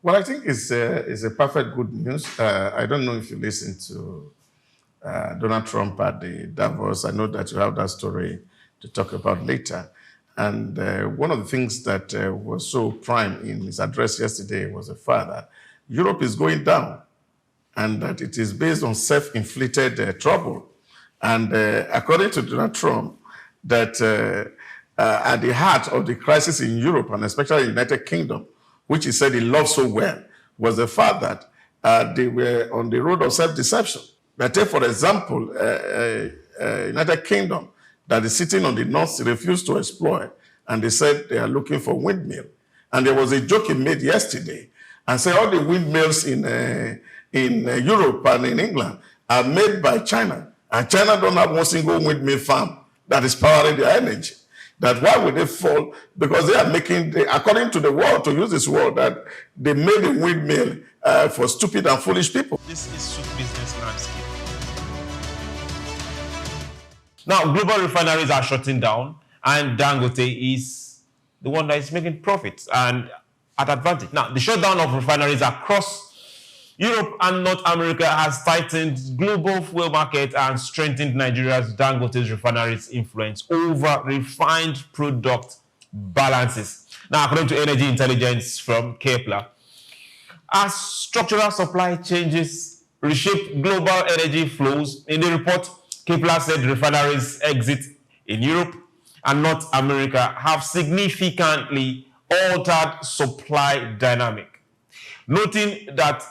Well, I think it's a perfect good news. I don't know if you listened to Donald Trump at the Davos. I know that you have that story to talk about later. And one of the things that was so prime in his address yesterday was the fact that Europe is going down and that it is based on self-inflicted trouble. And according to Donald Trump, that at the heart of the crisis in Europe, and especially the United Kingdom, which he said he loved so well, was the fact that they were on the road of self-deception. But take, for example, United Kingdom, that is sitting on the North Sea, refused to exploit, and they said they are looking for windmill. And there was a joke he made yesterday, and said all the windmills in Europe and in England are made by China, and China don't have one single windmill farm that is powering their energy. That why would they fall? Because they are making, according to the world, to use this word, that they made a windmill for stupid and foolish people. This is Souq business landscape. Now, global refineries are shutting down, and Dangote is the one that is making profits and at advantage. Now, the shutdown of refineries across Europe and North America has tightened global fuel markets and strengthened Nigeria's Dangote's refineries' influence over refined product balances. Now, according to energy intelligence from Kepler, as structural supply changes reshape global energy flows, in the report, Kepler said refineries' exit in Europe and North America have significantly altered supply dynamic, noting that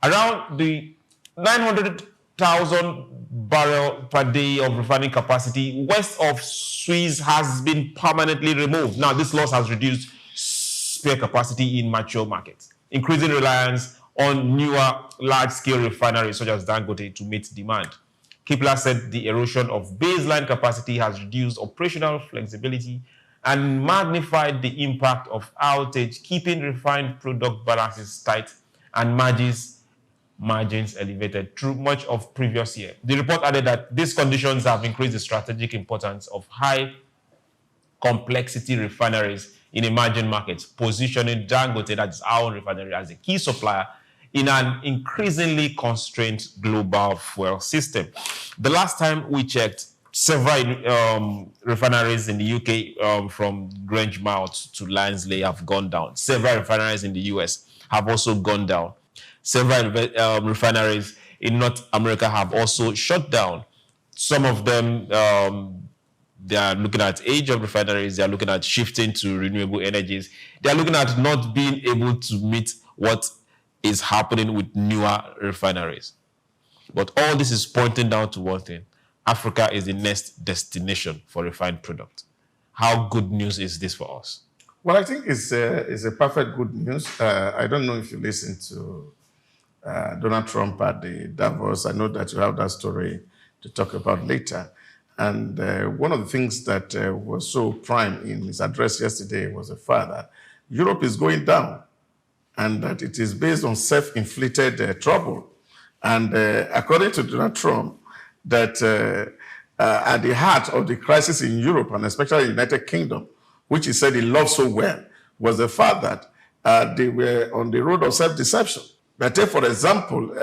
around the 900,000 barrel per day of refining capacity west of Suez has been permanently removed. Now, this loss has reduced spare capacity in mature markets, increasing reliance on newer large-scale refineries such as Dangote to meet demand. Kepler said the erosion of baseline capacity has reduced operational flexibility and magnified the impact of outage, keeping refined product balances tight and margins elevated through much of previous year. The report added that these conditions have increased the strategic importance of high complexity refineries in emerging markets, positioning Dangote, that is our own refinery, as a key supplier in an increasingly constrained global fuel system. The last time we checked, several refineries in the UK, from Grangemouth to Lansley, have gone down. Several refineries in the US have also gone down. Several refineries in North America have also shut down. Some of them, they are looking at age of refineries. They are looking at shifting to renewable energies. They are looking at not being able to meet what is happening with newer refineries. But all this is pointing down to one thing. Africa is the next destination for refined product. How good news is this for us? Well, I think it's a perfect good news. I don't know if you listened to Donald Trump at the Davos. I know that you have that story to talk about later. And one of the things that was so prime in his address yesterday was the fact that Europe is going down and that it is based on self-inflicted trouble. And according to Donald Trump, that at the heart of the crisis in Europe, and especially the United Kingdom, which he said he loved so well, was the fact that they were on the road of self-deception. But take, for example,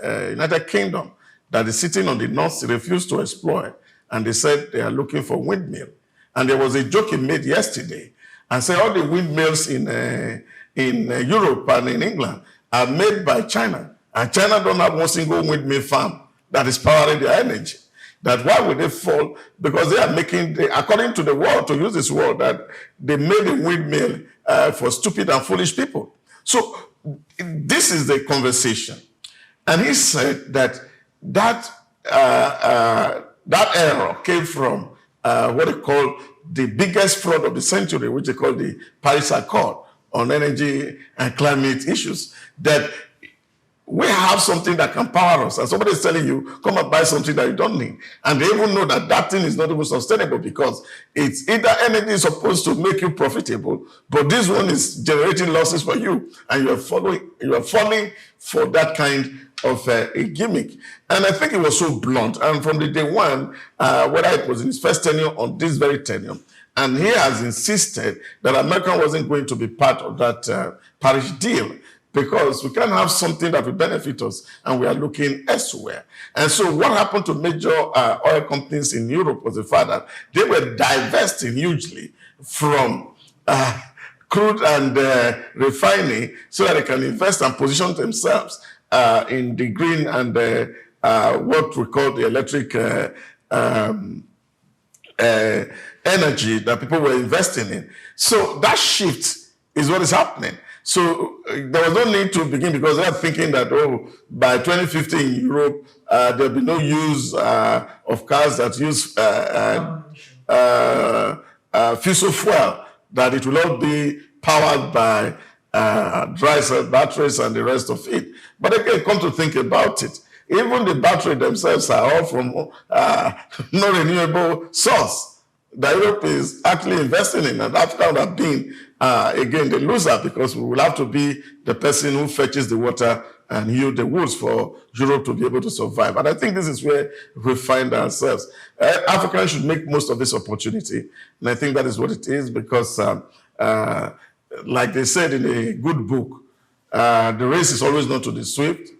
United Kingdom, that is sitting on the North Sea, refused to exploit, and they said they are looking for windmill. And there was a joke he made yesterday, and said all the windmills in Europe and in England are made by China, and China don't have one single windmill farm that is powering their energy. That why would they fall? Because they are making, according to the world, to use this word, that they made a windmill for stupid and foolish people. So this is the conversation. And he said that error came from what they call the biggest fraud of the century, which they call the Paris Accord on energy and climate issues, that we have something that can power us, and somebody is telling you, come and buy something that you don't need. And they even know that that thing is not even sustainable, because it's either energy is supposed to make you profitable, but this one is generating losses for you, and you are falling for that kind of a gimmick. And I think it was so blunt. And from the day one, whether it was in his first tenure or this very tenure, And he has insisted that America wasn't going to be part of that Paris deal, because we can't have something that will benefit us and we are looking elsewhere. And so what happened to major oil companies in Europe was the fact that they were divesting hugely from crude and refining so that they can invest and position themselves in the green and what we call the electric energy that people were investing in. So that shift is what is happening. So there was no need to begin, because they are thinking that, oh, by 2050 in Europe, there'll be no use of cars that use fossil fuel, that it will all be powered by dry cell batteries and the rest of it. But again, come to think about it, even the battery themselves are all from non-renewable source that Europe is actually investing in, and Africa would have been, again, the loser, because we will have to be the person who fetches the water and heal the woods for Europe to be able to survive. And I think this is where we find ourselves. Africans should make most of this opportunity, and I think that is what it is, because like they said in a good book, the race is always not to the swift,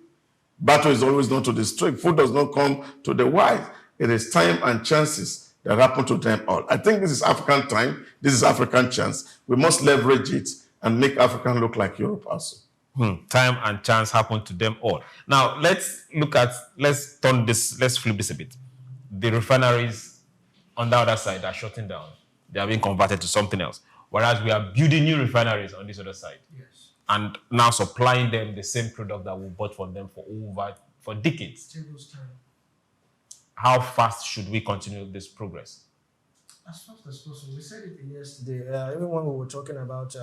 battle is always not to the strict, food does not come to the wise. It is time and chances that happen to them all. I think this is African time, this is African chance. We must leverage it and make Africa look like Europe also. Time and chance happen to them all. Now, let's flip this a bit. The refineries on the other side are shutting down. They are being converted to something else. Whereas we are building new refineries on this other side. Yes. And now supplying them the same product that we bought from them for decades. How fast should we continue this progress? As fast as possible. We said it yesterday. Even when we were talking about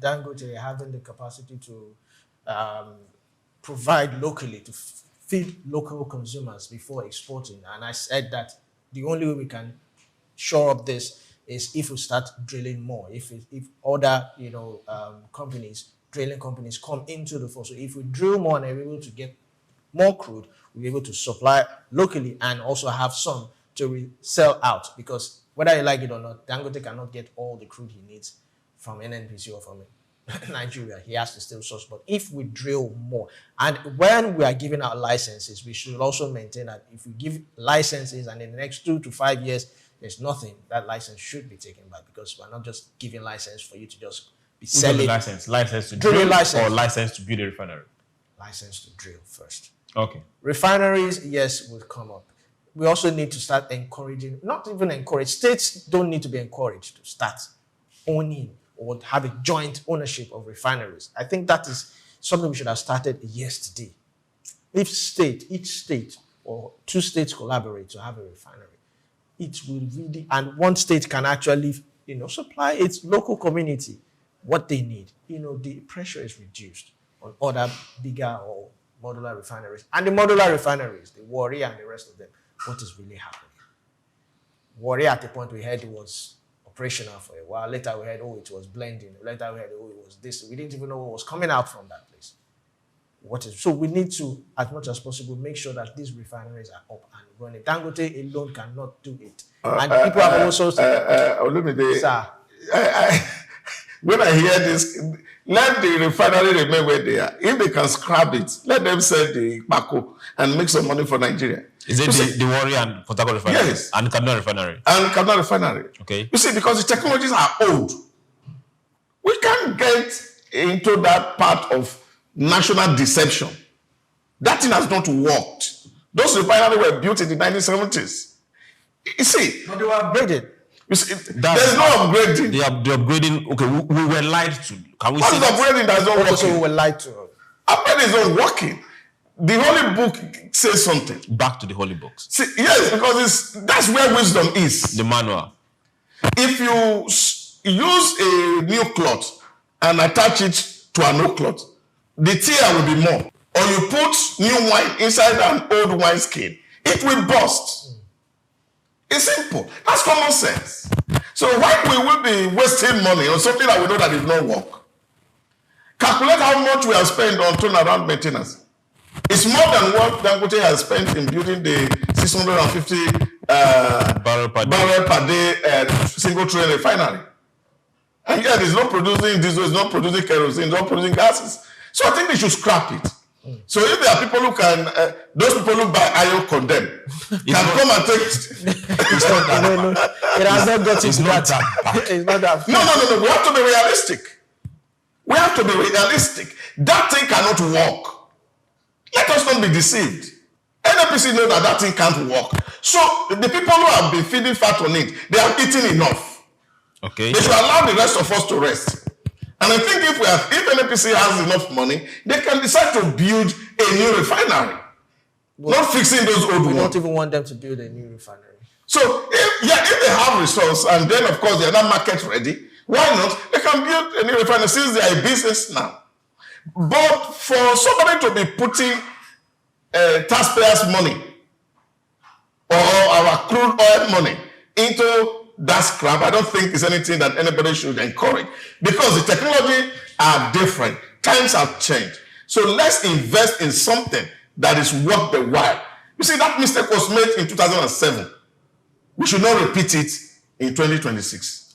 Dangote having the capacity to provide locally, to feed local consumers before exporting. And I said that the only way we can shore up this is if we start drilling more. If other drilling companies come into the force. So if we drill more and are able to get more crude, we'll be able to supply locally and also have some to sell out, because whether you like it or not, Dangote cannot get all the crude he needs from NNPC or from Nigeria. He has to still source. But if we drill more, and when we are giving out licenses, we should also maintain that if we give licenses and in the next 2 to 5 years, there's nothing, that license should be taken back, because we're not just giving license for you to just be selling. License to drill license, or license to build a refinery? License to drill first. Okay. Refineries, yes, will come up. We also need to start encouraging, not even encourage, states don't need to be encouraged to start owning or have a joint ownership of refineries. I think that is something we should have started yesterday. If each state or 2 states collaborate to have a refinery, it will really, and one state can actually, supply its local community what they need. The pressure is reduced on other bigger or modular refineries. And the modular refineries, the Warri and the rest of them, what is really happening? Warri, at the point we heard it was operational for a while. Later we heard, it was blending. Later we heard, it was this. We didn't even know what was coming out from that place. So we need to, as much as possible, make sure that these refineries are up and running. Dangote alone cannot do it. And people have also said, when I hear this, let the refinery remain where they are. If they can scrap it, let them sell the Bako and make some money for Nigeria. Is it the Warri and Port Harcourt Refinery? Yes. And Kaduna Refinery? And Kaduna Refinery. Okay. You see, because the technologies are old, we can't get into that part of national deception. That thing has not worked. Those refineries were built in the 1970s. You see. But they were upgraded. You see, there's no upgrading. The upgrading, okay, we were lied to. Can we say that? Upgrading that's not working? So we were lied to. Upgrading is not working. The Holy Book says something. Back to the Holy Books. See, yes, because that's where wisdom is. The manual. If you use a new cloth and attach it to an old cloth, the tear will be more. Or you put new wine inside an old wine skin, it will burst. It's simple. That's common sense. So why will we be wasting money on something that we know that it not work? Calculate how much we have spent on turnaround maintenance. It's more than what Dangote has spent in building the 650 barrel per day single train refinery. And yet it's not producing diesel, it's not producing kerosene, it's not producing gases. So I think they should scrap it. So if there are people who can, those people who buy iron condemn, can come and take It's not that. No. It has not got into that. It's not that. No. We have to be realistic. We have to be realistic. That thing cannot work. Let us not be deceived. NNPC know that thing can't work. So the people who have been feeding fat on it, they have eaten enough. Okay. They should allow the rest of us to rest. And I think if NNPC has enough money, they can decide to build a new refinery. Well, not fixing those old ones. We don't even want them to build a new refinery. So if they have resources and then of course they are not market ready, why not? They can build a new refinery since they are a business now. But for somebody to be putting taxpayers' money or our crude oil money into that scrap, I don't think it's anything that anybody should encourage, because the technology are different. Times have changed. So let's invest in something that is worth the while. You see, that mistake was made in 2007. We should not repeat it in 2026.